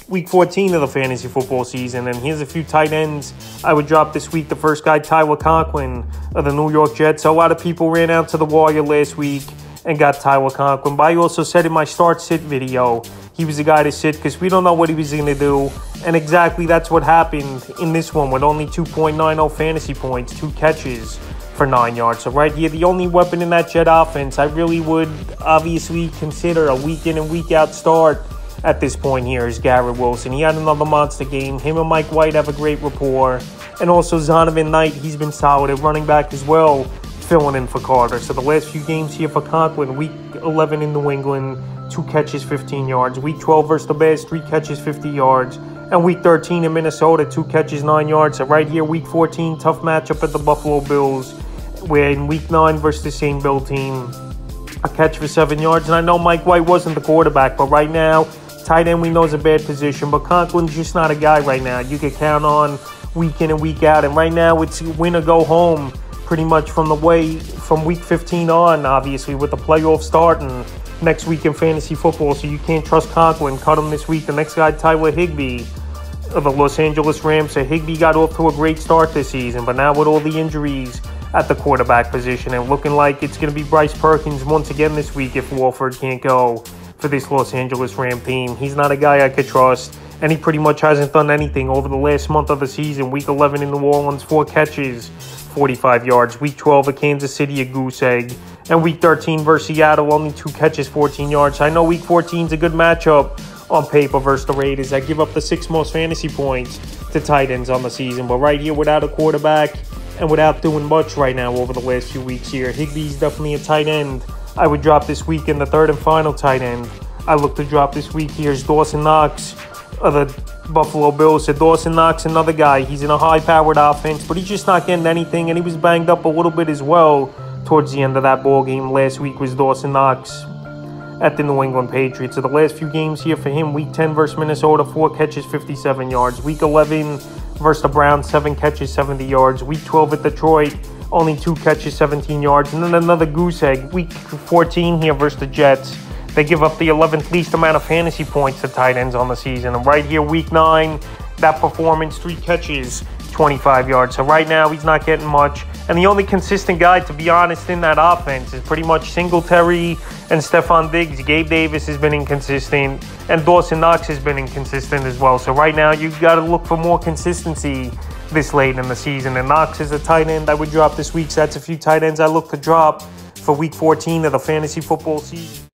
week 14 of the fantasy football season, and here's a few tight ends I would drop this week. The first guy, Tyler Conklin of the New York Jets. A lot of people ran out to the wire last week and got Tyler Conklin, but I also said in my start-sit video, he was the guy to sit because we don't know what he was going to do, and exactly that's what happened in this one with only 2.90 fantasy points, 2 catches for 9 yards. So right here, the only weapon in that Jet offense, I really would obviously consider a week in and week out start at this point here is Garrett Wilson. He had another monster game. Him and Mike White have a great rapport. And also Zonovan Knight, he's been solid at running back as well, filling in for Carter. So the last few games here for Conklin, week 11 in New England, 2 catches, 15 yards. Week 12 versus the Bears, 3 catches, 50 yards. And week 13 in Minnesota, 2 catches, 9 yards. So right here, week 14, tough matchup at the Buffalo Bills. Where in week 9 versus the same Bill team, a catch for 7 yards. And I know Mike White wasn't the quarterback, but right now, tight end we know is a bad position. But Conklin's just not a guy right now you can count on week in and week out. And right now, it's win or go home pretty much from week 15 on, obviously, with the playoffs starting next week in fantasy football. So you can't trust Conklin. Cut him this week. The next guy, Tyler Higbee of the Los Angeles Rams. So Higbee got off to a great start this season, but now with all the injuries at the quarterback position and looking like it's going to be Bryce Perkins once again this week if Wolford can't go for this Los Angeles Ram team. He's not a guy I could trust, and he pretty much hasn't done anything over the last month of the season. Week 11 in New Orleans, 4 catches, 45 yards. Week 12 at Kansas City, a goose egg. And week 13 versus Seattle, only 2 catches, 14 yards. I know week 14 is a good matchup on paper versus the Raiders. I give up the 6th most fantasy points to tight ends on the season, but right here without a quarterback and without doing much right now over the last few weeks here, Higbee's definitely a tight end I would drop this week. In the third and final tight end I look to drop this week here is Dawson Knox of the Buffalo Bills. So Dawson Knox, another guy, he's in a high-powered offense, but he's just not getting anything, and he was banged up a little bit as well towards the end of that ball game. Last week was Dawson Knox at the New England Patriots. So the last few games here for him, week 10 versus Minnesota, 4 catches, 57 yards. Week 11 versus the Browns, 7 catches, 70 yards. Week 12 at Detroit, only 2 catches, 17 yards. And then another goose egg. Week 14 here versus the Jets. They give up the 11th least amount of fantasy points to tight ends on the season. And right here, week 9, that performance, 3 catches, 25 yards. So right now, he's not getting much. And the only consistent guy, to be honest, in that offense is pretty much Singletary and Stephon Diggs. Gabe Davis has been inconsistent, and Dawson Knox has been inconsistent as well. So right now, you've got to look for more consistency this late in the season. And Knox is a tight end I would drop this week. So that's a few tight ends I look to drop for week 14 of the fantasy football season.